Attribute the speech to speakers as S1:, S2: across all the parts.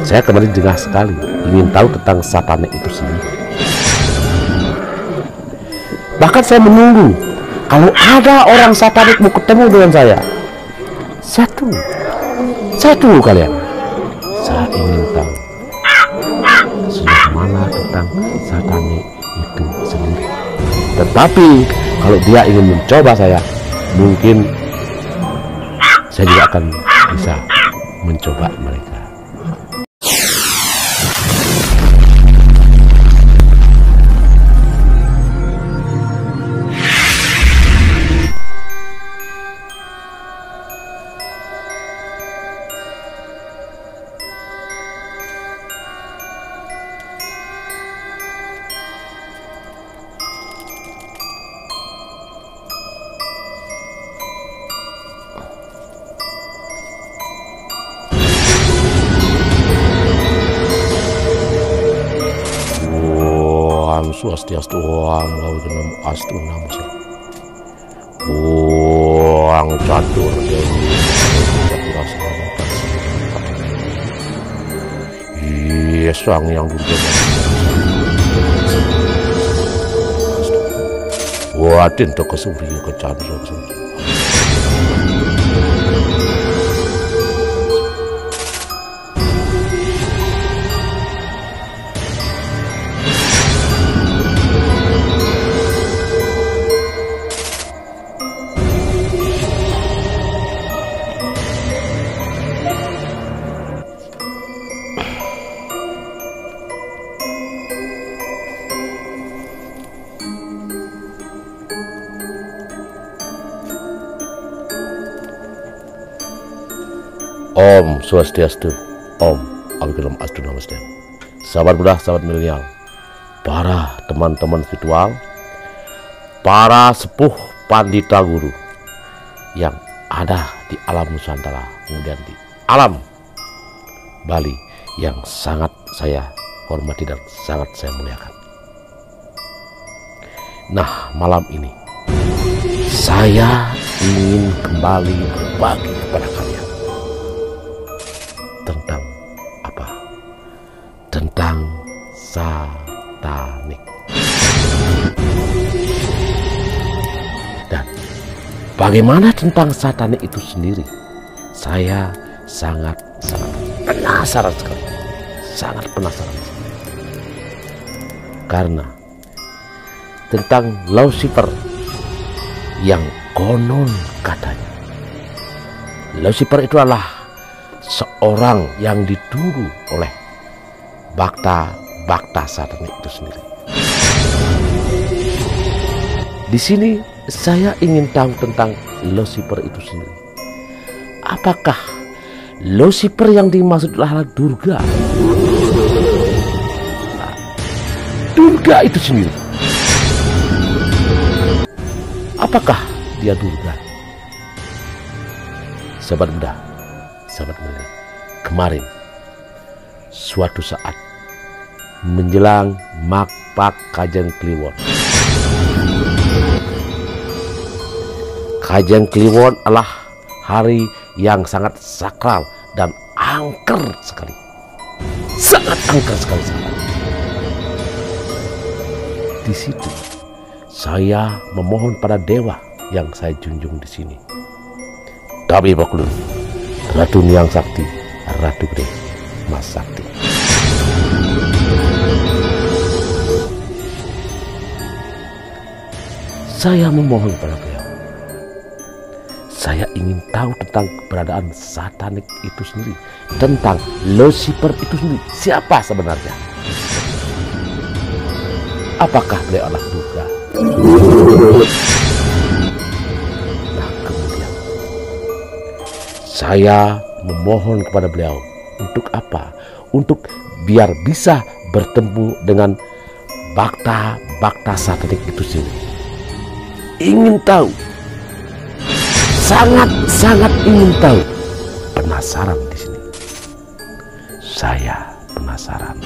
S1: Saya kemarin jengah sekali ingin tahu tentang satanik itu sendiri. Bahkan saya menunggu kalau ada orang satanik mau ketemu dengan saya. Saya tunggu kalian. Saya ingin tahu sejauh mana tentang satanik itu sendiri. Tetapi kalau dia ingin mencoba saya, mungkin saya juga akan bisa mencoba mereka. Swastiastu Om Gaudinam Astu Namaste. Om Catur Dewi Yes, Sang Yang Durga. Watin to kesuri ke Chandra. Om Swastiastu, Om Gaudinam Astu Namaste. Sahabat Buddha, sahabat milenial, para teman-teman spiritual, para sepuh pandita guru yang ada di alam Nusantara, kemudian di alam Bali yang sangat saya hormati dan sangat saya muliakan. Nah, malam ini saya ingin kembali berbagi kepada kalian tentang apa? Tentang satanik. Dan bagaimana tentang satanik itu sendiri? Saya sangat penasaran sekali. Sangat penasaran. Karena tentang Lucifer yang konon katanya Lucifer itu adalah seorang yang ditunggu oleh bakta satanik itu sendiri. Di sini saya ingin tahu tentang Lucifer itu sendiri. Apakah Lucifer yang dimaksud adalah Durga? Durga itu sendiri. Apakah dia Durga? Sahabat Buddha, sahabat mulia, kemarin suatu saat menjelang Makpak Kajang Kliwon. Kajang Kliwon adalah hari yang sangat sakral dan angker sekali. Sangat angker sekali. Di situ saya memohon pada dewa yang saya junjung di sini. Tapi Bakulun, Ratu Nyang Sakti, Ratu Gede, Mas Sakti. Saya memohon pada beliau. Saya ingin tahu tentang keberadaan satanik itu sendiri, tentang Lucifer itu sendiri. Siapa sebenarnya? Apakah beliau adalah Durga? Nah, kemudian saya memohon kepada beliau untuk apa? Untuk biar bisa bertemu dengan bakta satanik itu sendiri. Ingin tahu, sangat ingin tahu. Penasaran di sini. Saya penasaran.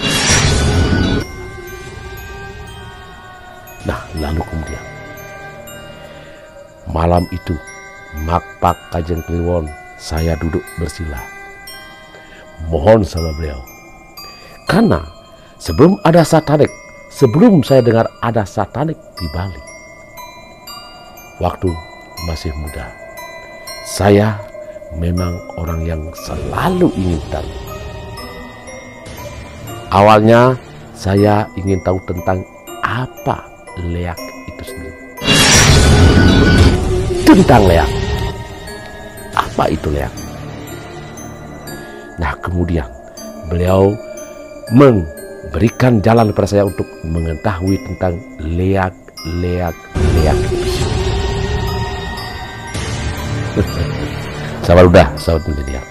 S1: Nah, lalu kemudian malam itu Makpak Kajang Kliwon saya duduk bersila. mohon sama beliau. Karena sebelum ada satanik, sebelum saya dengar ada satanik di Bali, waktu masih muda, saya memang orang yang selalu ingin tahu. Awalnya saya ingin tahu tentang apa leak itu sendiri. Tentang leak. Apa itu leak? Nah, kemudian beliau memberikan jalan kepada saya untuk mengetahui tentang leak itu. Sahabat udah, sahabat milenial.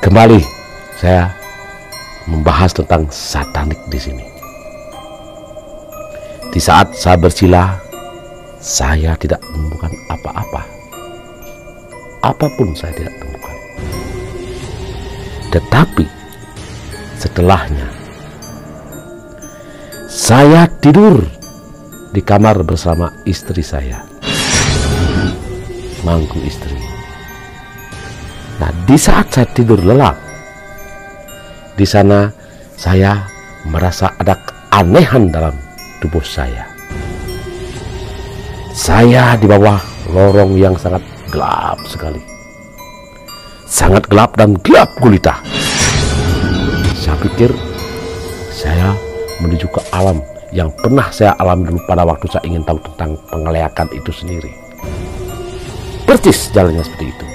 S1: Kembali saya membahas tentang satanik di sini. Di saat saya bersila, saya tidak menemukan apa-apa. Apapun saya tidak temukan. Tetapi setelahnya saya tidur di kamar bersama istri saya, mangku istri. Nah, di saat saya tidur lelap, di sana saya merasa ada keanehan dalam tubuh saya. Saya di bawah lorong yang sangat gelap sekali. Sangat gelap dan gelap gulita. Saya pikir saya menuju ke alam yang pernah saya alami dulu pada waktu saya ingin tahu tentang pengeleakan itu sendiri. Persis jalannya seperti itu.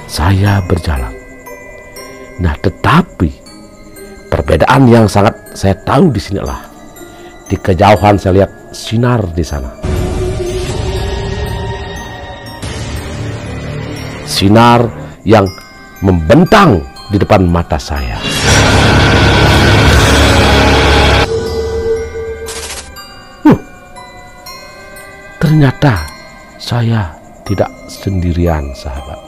S1: Saya berjalan. Nah, tetapi perbedaan yang sangat saya tahu di sini adalah di kejauhan saya lihat sinar di sana. Sinar yang membentang di depan mata saya. Ternyata saya tidak sendirian, sahabat.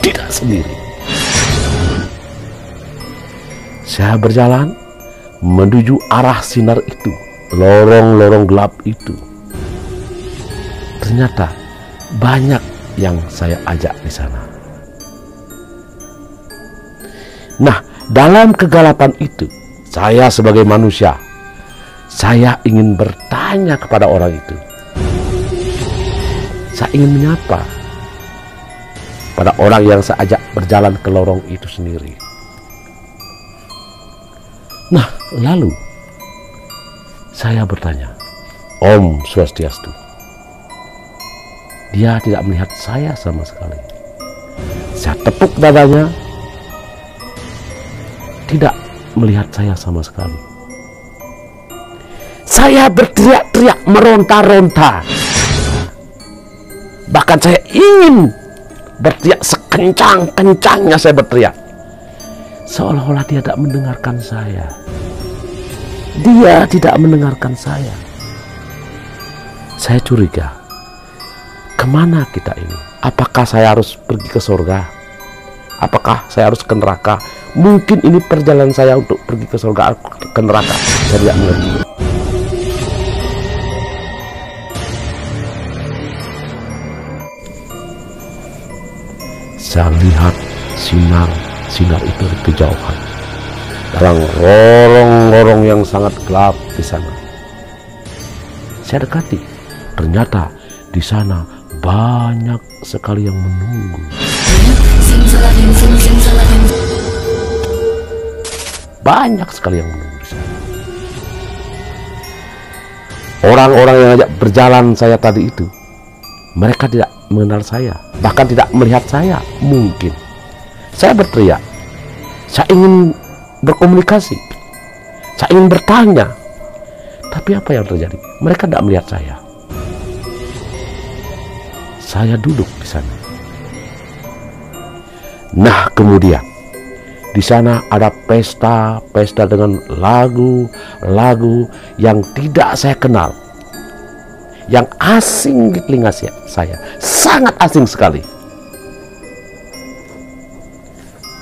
S1: Tidak sendiri. Saya berjalan menuju arah sinar itu, lorong-lorong gelap itu. Ternyata banyak yang saya ajak di sana. Nah, dalam kegelapan itu, saya sebagai manusia, saya ingin bertanya kepada orang itu. Saya ingin menyapa pada orang yang saya ajak berjalan ke lorong itu sendiri. Nah, lalu saya bertanya, Om Swastiastu. Dia tidak melihat saya sama sekali. Saya tepuk dadanya, tidak melihat saya sama sekali. Saya berteriak-teriak, meronta-ronta. Bahkan saya ingin berteriak sekencang-kencangnya saya berteriak. Seolah-olah dia tidak mendengarkan saya. Dia tidak mendengarkan saya. Saya curiga. Kemana kita ini? Apakah saya harus pergi ke surga? Apakah saya harus ke neraka? Mungkin ini perjalanan saya untuk pergi ke surga atau ke neraka. Saya tidak mengerti. Saya lihat sinar itu di kejauhan. Dalam lorong-lorong yang sangat gelap di sana. Saya dekati. Ternyata di sana banyak sekali yang menunggu. Banyak sekali yang menunggu di sana. Orang-orang yang ajak berjalan saya tadi itu, mereka tidak mengenal saya, bahkan tidak melihat saya. Mungkin saya berteriak, saya ingin berkomunikasi, saya ingin bertanya, tapi apa yang terjadi? Mereka tidak melihat saya. Saya duduk di sana. Nah, kemudian di sana ada pesta dengan lagu yang tidak saya kenal, yang asing di telinga saya, sangat asing sekali.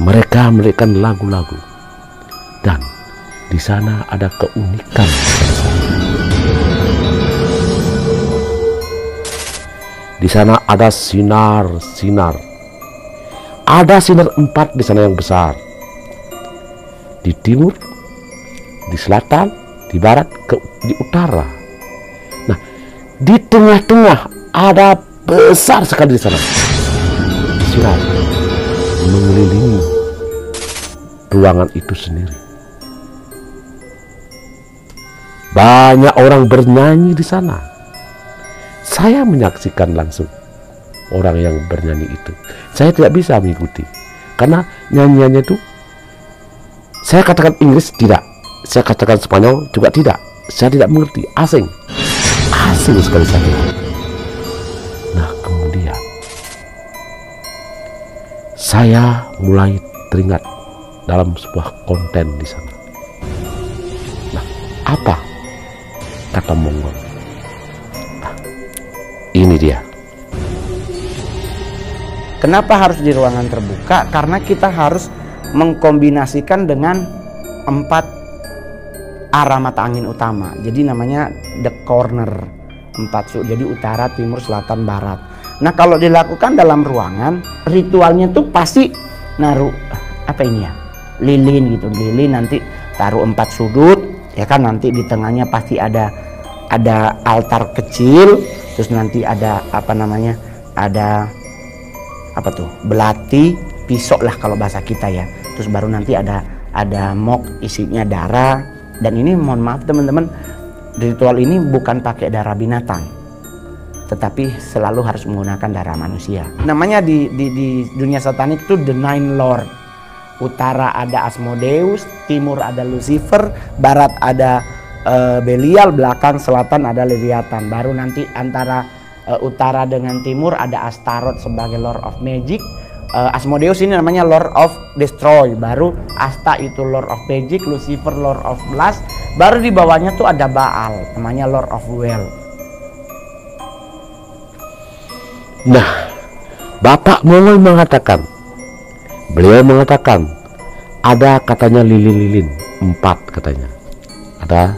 S1: Mereka memberikan lagu-lagu, dan di sana ada keunikan. Di sana ada sinar-sinar Ada sinar 4 di sana yang besar. Di timur, di selatan, di barat, di utara. Nah, di tengah-tengah ada besar sekali di sana sinar mengelilingi ruangan itu sendiri. Banyak orang bernyanyi di sana. Saya menyaksikan langsung orang yang bernyanyi itu. Saya tidak bisa mengikuti karena nyanyiannya itu, saya katakan Inggris tidak, saya katakan Spanyol juga tidak, saya tidak mengerti, asing sekali saya. Nah, kemudian saya mulai teringat dalam sebuah konten di sana. Nah, apa kata Mongol? Nah, ini dia.
S2: Kenapa harus di ruangan terbuka? Karena kita harus mengkombinasikan dengan 4 arah mata angin utama. Jadi namanya the corner, 4 jadi utara, timur, selatan, barat. Nah, kalau dilakukan dalam ruangan, ritualnya tuh pasti naruh apa ini ya, lilin gitu, lilin, nanti taruh 4 sudut, ya kan, nanti di tengahnya pasti ada altar kecil, terus nanti ada apa namanya, ada apa tuh, belati, pisau lah kalau bahasa kita ya. Terus baru nanti ada mok isinya darah. Dan ini mohon maaf teman-teman, ritual ini bukan pakai darah binatang, tetapi selalu harus menggunakan darah manusia. Namanya di dunia satanik itu the Nine Lord. Utara ada Asmodeus, timur ada Lucifer, barat ada Belial, belakang selatan ada Leviathan. Baru nanti antara utara dengan timur ada Astaroth sebagai Lord of Magic. Asmodeus ini namanya Lord of Destroy. Baru Asta itu Lord of Magic, Lucifer Lord of Blast. Baru di bawahnya tuh ada Baal, namanya Lord of Well.
S1: Nah, Bapak Mongol mengatakan, beliau mengatakan ada katanya lilin-lilin 4 katanya. Ada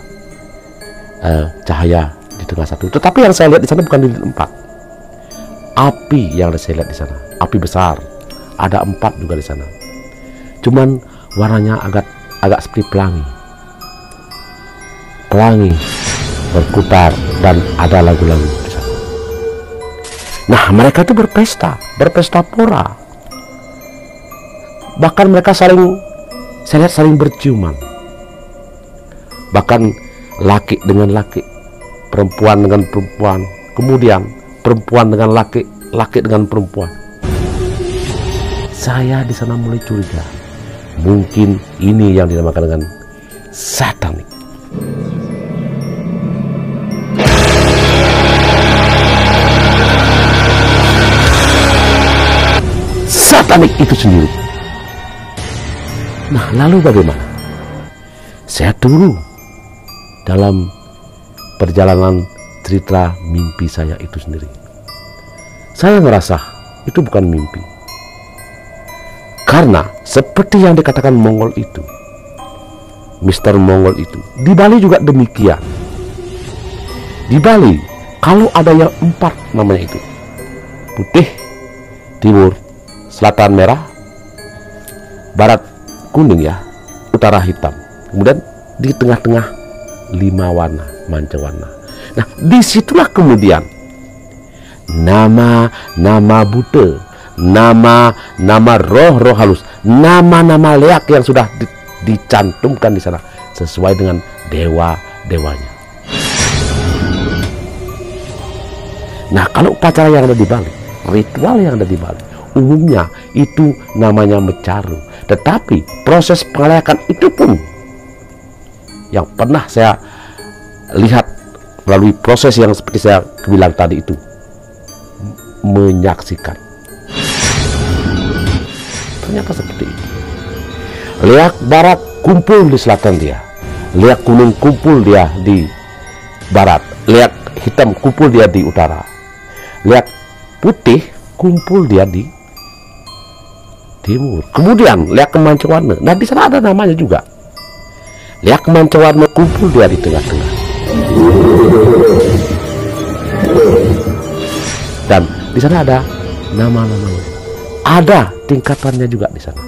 S1: cahaya di tengah satu. Tetapi yang saya lihat di sana bukan lilin 4. Api yang saya lihat di sana, api besar. Ada 4 juga di sana. Cuman warnanya agak seperti pelangi. Pelangi berputar dan ada lagu-lagu di sana. Nah, mereka itu berpesta pora. Bahkan mereka saya lihat saling berciuman. Bahkan laki dengan laki, perempuan dengan perempuan, kemudian perempuan dengan laki, laki dengan perempuan. Saya di sana mulai curiga, mungkin ini yang dinamakan dengan satanik. Satanik itu sendiri. Nah, lalu bagaimana? Saya tunggu dalam perjalanan cerita mimpi saya itu sendiri. Saya ngerasa itu bukan mimpi. Karena seperti yang dikatakan Mongol itu, Mr. Mongol itu, di Bali juga demikian. Di Bali, kalau ada yang 4 namanya itu, putih, timur, selatan merah, barat kuning ya, utara hitam. Kemudian di tengah-tengah 5 warna, manca-warna. Nah, disitulah kemudian nama-nama Buddha, nama roh-roh halus, nama-nama leak yang sudah dicantumkan di sana sesuai dengan dewa-dewanya. Nah, kalau upacara yang ada di Bali, ritual yang ada di Bali, umumnya itu namanya mecaru. Tetapi proses pengelayakan itu pun yang pernah saya lihat melalui proses yang seperti saya bilang tadi itu, menyaksikan. Ternyata seperti itu. Leak barat kumpul di selatan dia, leak kuning kumpul dia di barat, leak hitam kumpul dia di utara, leak putih kumpul dia di timur. Kemudian leak kemancawarna, nah di sana ada namanya juga. Leak kemancawarna kumpul dia di tengah-tengah. Dan di sana ada nama-namanya. Ada tingkatannya juga di sana.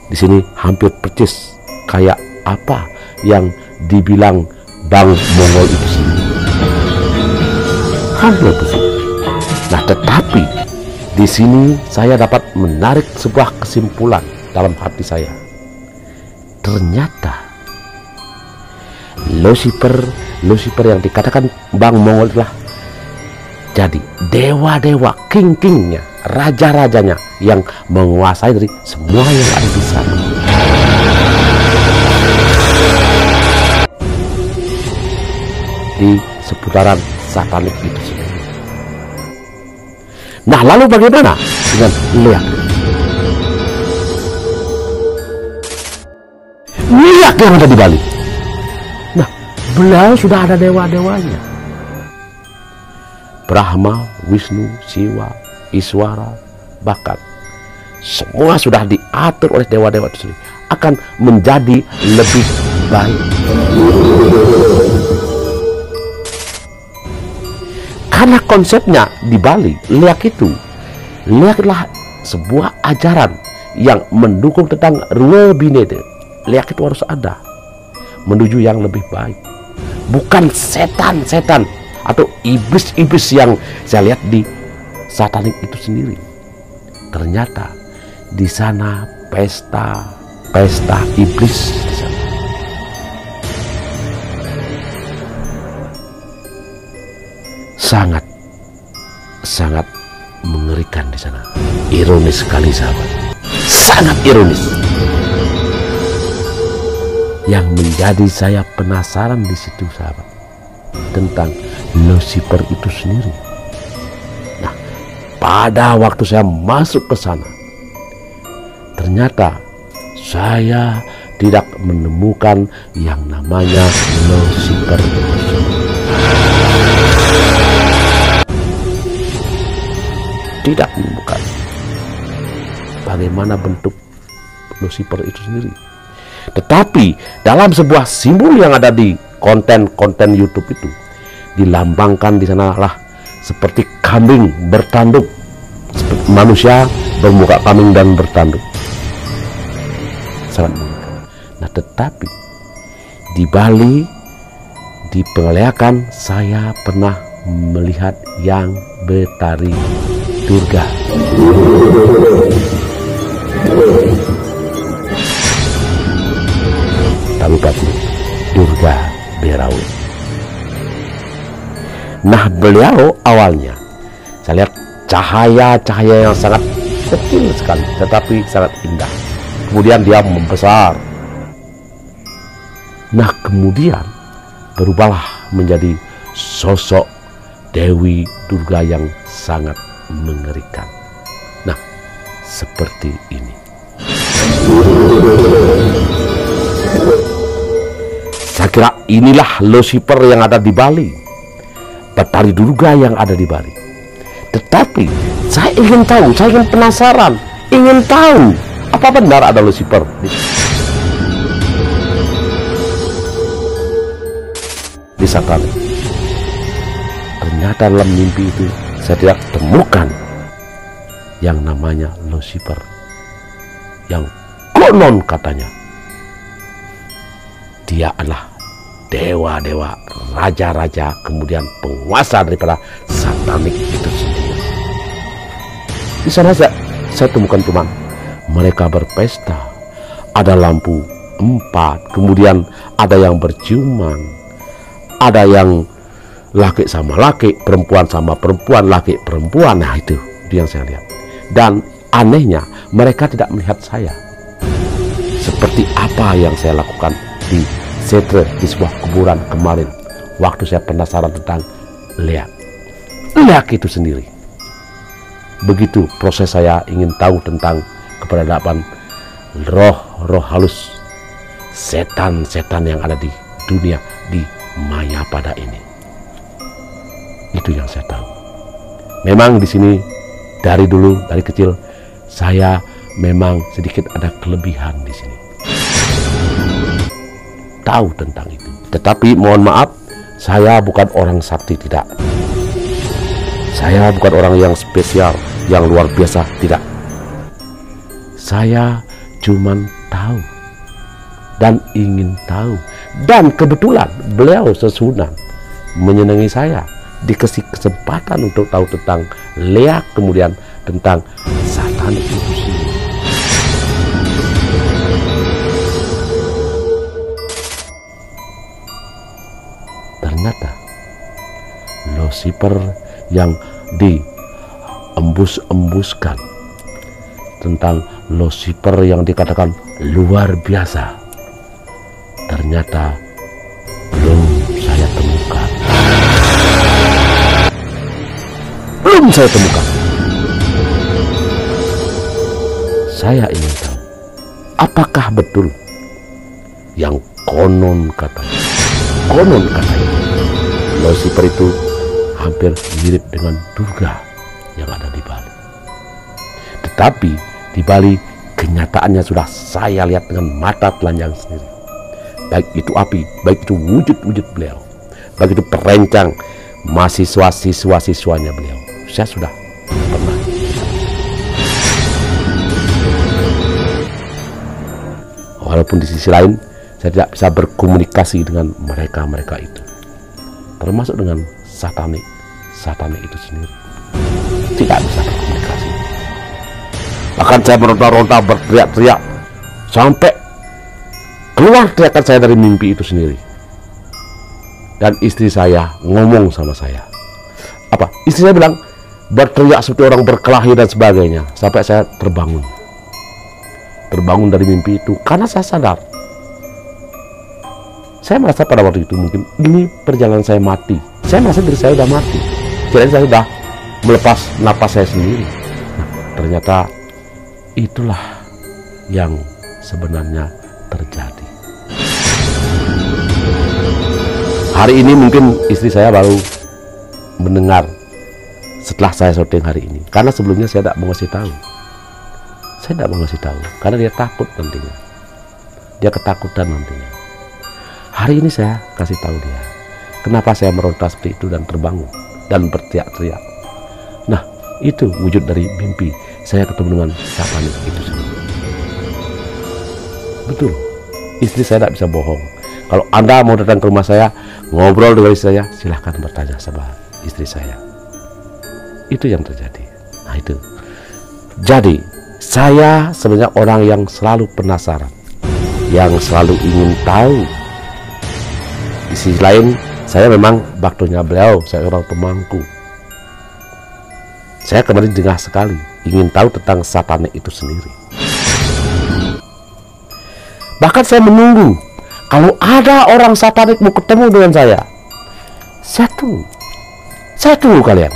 S1: Di sini hampir persis kayak apa yang dibilang Bang Mongol itu sendiri. Hampir persis. Nah, tetapi di sini saya dapat menarik sebuah kesimpulan dalam hati saya. Ternyata Lucifer yang dikatakan Bang Mongol adalah jadi dewa-dewa, king-kingnya, raja-rajanya yang menguasai dari semua yang ada di sana. Di seputaran satanik itu sendiri. Nah, lalu bagaimana dengan Leak? Leak yang ada di Bali. Nah, beliau sudah ada dewa-dewanya. Brahma, Wisnu, Siwa, Iswara, bahkan semua sudah diatur oleh dewa-dewa itu sendiri akan menjadi lebih baik. Karena konsepnya di Bali, Leak adalah sebuah ajaran yang mendukung tentang Rua Binede. Leak itu harus ada menuju yang lebih baik, bukan setan-setan atau iblis-iblis yang saya lihat di satanik itu sendiri. Ternyata di sana pesta iblis di sana. Sangat mengerikan di sana. Ironis sekali, sahabat. Sangat ironis. Yang menjadi saya penasaran di situ, sahabat, tentang Lucifer itu sendiri. Nah, pada waktu saya masuk ke sana, ternyata saya tidak menemukan yang namanya Lucifer itu sendiri. Tidak menemukan bagaimana bentuk Lucifer itu sendiri. Tetapi dalam sebuah simbol yang ada di konten YouTube itu dilambangkan di sanalah seperti kambing bertanduk, seperti manusia bermuka kambing dan bertanduk. Sangat mengerikan. Nah, tetapi di Bali, di Pengeleakan, saya pernah melihat yang Betari Durga. Kabupaten Durga Berawe. Nah, beliau awalnya saya lihat cahaya yang sangat kecil sekali, tetapi sangat indah. Kemudian dia membesar. Nah, kemudian berubahlah menjadi sosok Dewi Durga yang sangat mengerikan. Nah, seperti ini. Saya kira inilah Lucifer yang ada di Bali, Betari Durga yang ada di Bali. Tetapi saya ingin tahu, saya ingin penasaran, ingin tahu apa benar ada Lucifer di satanik. Ternyata dalam mimpi itu saya tidak temukan yang namanya Lucifer, yang konon katanya dia adalah dewa-dewa, raja-raja, kemudian penguasa daripada satanik itu sendiri. Di sana saya temukan teman, mereka berpesta, ada lampu 4, kemudian ada yang berciuman, ada yang laki sama laki, perempuan sama perempuan, laki perempuan. Nah, itu yang saya lihat. Dan anehnya mereka tidak melihat saya seperti apa yang saya lakukan di Setre, di sebuah kuburan kemarin, waktu saya penasaran tentang Leak itu sendiri. Begitu proses saya ingin tahu tentang keberadaan roh halus, setan-setan yang ada di dunia, di Mayapada ini. Itu yang saya tahu. Memang di sini dari dulu, dari kecil, saya memang sedikit ada kelebihan di sini. Tahu tentang itu. Tetapi mohon maaf, saya bukan orang sakti, tidak. Saya bukan orang yang spesial, yang luar biasa, tidak. Saya cuman tahu dan ingin tahu, dan kebetulan beliau sesunan menyenangi saya, dikasih kesempatan untuk tahu tentang leak, kemudian tentang satanik itu sendiri. Ternyata Lucifer yang diembus-embuskan, tentang Lucifer yang dikatakan luar biasa, ternyata belum saya temukan. Saya ingin tahu, apakah betul yang konon katanya Lucifer itu hampir mirip dengan Durga yang ada di Bali. Tetapi di Bali kenyataannya sudah saya lihat dengan mata telanjang sendiri. Baik itu api, baik itu wujud-wujud beliau, baik itu perencang mahasiswa-siswanya beliau. Saya sudah pernah. Walaupun di sisi lain saya tidak bisa berkomunikasi dengan mereka itu, termasuk dengan satanik itu sendiri. Tidak bisa berkomunikasi. Bahkan saya meronta-ronta, berteriak-teriak, sampai keluar teriakan saya dari mimpi itu sendiri. Dan istri saya ngomong sama saya. Apa? Istri saya bilang, berteriak seperti orang berkelahi dan sebagainya. Sampai saya terbangun dari mimpi itu, karena saya sadar. Saya merasa pada waktu itu mungkin ini perjalanan saya mati. Saya merasa diri saya sudah mati. Jadi saya sudah melepas napas saya sendiri. Nah, ternyata itulah yang sebenarnya terjadi. Hari ini mungkin istri saya baru mendengar setelah saya syuting hari ini. Karena sebelumnya saya tidak mau ngasih tahu. Saya tidak mau ngasih tahu karena dia takut nantinya. Dia ketakutan nantinya. Hari ini saya kasih tahu dia. Kenapa saya meronta seperti itu dan terbangun dan berteriak-teriak. Nah, itu wujud dari mimpi. Saya ketemu dengan satanik itu sendiri. Betul, istri saya tidak bisa bohong. Kalau Anda mau datang ke rumah saya, ngobrol dengan istri saya, silahkan bertanya sama istri saya. Itu yang terjadi. Nah itu. Jadi, saya sebenarnya orang yang selalu penasaran, yang selalu ingin tahu. Di sisi lain, saya memang baktonya beliau, saya orang pemangku. Saya kemarin jengah sekali, ingin tahu tentang satanik itu sendiri. Bahkan saya menunggu, kalau ada orang satanik mau ketemu dengan saya tunggu kalian.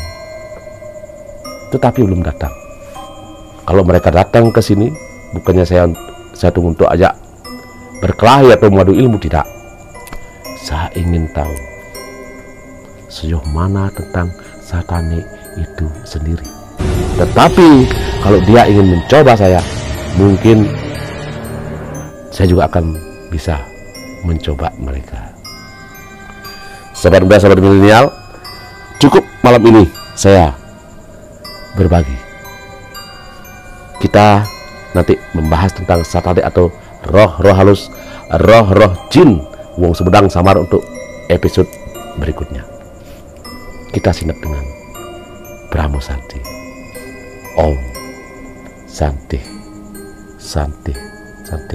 S1: Tetapi belum datang. Kalau mereka datang ke sini, bukannya saya tunggu untuk ajak berkelahi atau mengadu ilmu, tidak. Saya ingin tahu sejauh mana tentang satanik itu sendiri. Tetapi kalau dia ingin mencoba saya, mungkin saya juga akan bisa mencoba mereka. Sahabat muda, sahabat milenial, cukup malam ini saya berbagi. Kita nanti membahas tentang satanik atau roh-roh halus, roh-roh jin wong Sumedang Samar untuk episode berikutnya. Kita simak dengan Brahmo Santi. Om Santi, Santi, Santi.